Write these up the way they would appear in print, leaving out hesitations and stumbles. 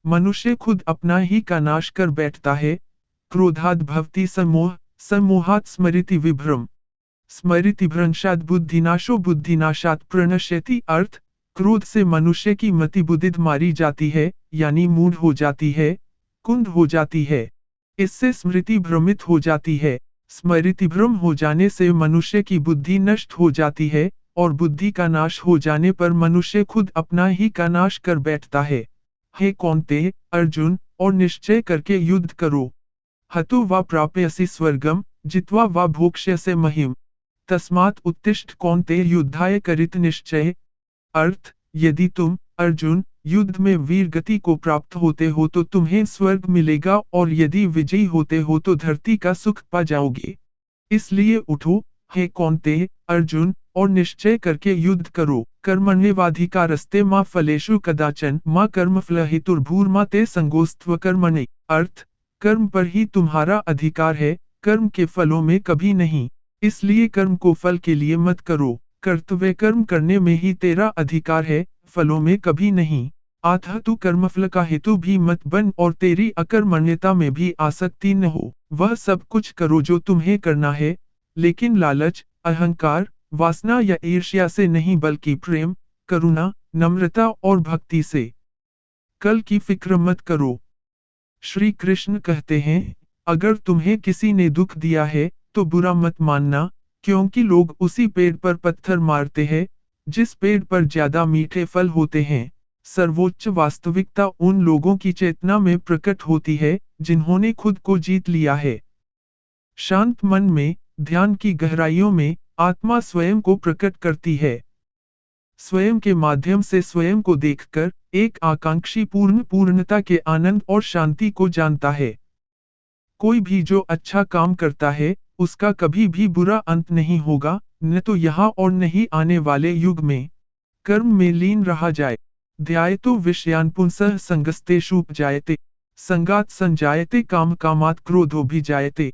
मनुष्य खुद अपना ही का नाश कर बैठता है। क्रोधाद् भवति सम्मोह, सम्मोहात् स्मृति विभ्रम, स्मृतिभ्रंशात् बुद्धिनाशो, बुद्धिनाशात् प्रणश्यति। अर्थ, क्रोध से मनुष्य की मति बुद्धिद मारी जाती है, यानी मूढ़ हो जाती है, कुंद हो जाती है। इससे स्मृति भ्रमित हो जाती है। स्मृति भ्रम हो जाने से मनुष्य की बुद्धि नष्ट हो जाती है, और बुद्धि का नाश हो जाने पर मनुष्य खुद अपना ही का नाश कर बैठता है। हे कौन्तेय, अर्जुन, और निश्चय करके युद्ध करो। हतो वा प्राप्यसि स्वर्गम, जित्वा वा भोक्ष्यसे महीम। तस्मात् उत्तिष्ठ कौन्तेय, युद्धाय करित निश्चय। अर्थ, यदि तुम, अर्जुन, युद्ध में वीर गति को प्राप्त होते हो तो तुम्हें स्वर्ग मिलेगा, और यदि विजयी होते हो तो धरती का सुख पा जाओगे। इसलिए उठो, हे कौन्तेय, अर्जुन, और निश्चय करके युद्ध करो। कर्मण्येवाधिकारस्ते मा फलेषु कदाचन, मा कर्मफल हेतुर्भूर्मा ते संगोस्त्व कर्मणि। अर्थ, कर्म पर ही तुम्हारा अधिकार है, कर्म के फलों में कभी नहीं। इसलिए कर्म को फल के लिए मत करो। कर्तव्य कर्म करने में ही तेरा अधिकार है, फलों में कभी नहीं। अतः तू कर्मफल का हेतु भी मत बन, और तेरी अकर्मण्यता में भी आसक्ति न हो। वह सब कुछ करो जो तुम्हें करना है, लेकिन लालच, अहंकार, वासना या ईर्ष्या से नहीं, बल्कि प्रेम, करुणा, नम्रता और भक्ति से। कल की फिक्र मत करो। श्री कृष्ण कहते हैं, अगर तुम्हें किसी ने दुख दिया है, तो बुरा मत मानना, क्योंकि लोग उसी पेड़ पर पत्थर मारते हैं, जिस पेड़ पर ज्यादा मीठे फल होते हैं। सर्वोच्च वास्तविकता उन लोगों की चेतना में प्रकट होती है, जिन्होंने खुद को जीत लिया है। शांत मन में, ध्यान की गहराइयों में, आत्मा स्वयं को प्रकट करती है। स्वयं के माध्यम से स्वयं को देखकर, एक आकांक्षी पूर्णता के आनंद और शांति को जानता है। कोई भी जो अच्छा काम करता है, उसका कभी भी बुरा अंत नहीं होगा, न तो यहाँ और न ही आने वाले युग में। कर्म में लीन रहा जाए। ध्यायतो विषयान् पुंसः संगस्तेषुपजायते, संगात् संजायते काम, कामात् क्रोधो भी जायते।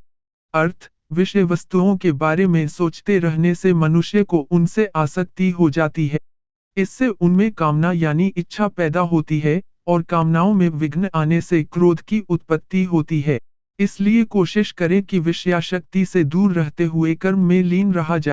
अर्थ, विषय वस्तुओं के बारे में सोचते रहने से मनुष्य को उनसे आसक्ति हो जाती है। इससे उनमें कामना यानी इच्छा पैदा होती है, और कामनाओं में विघ्न आने से क्रोध की उत्पत्ति होती है। इसलिए कोशिश करें कि विषयाशक्ति से दूर रहते हुए कर्म में लीन रहा जाए।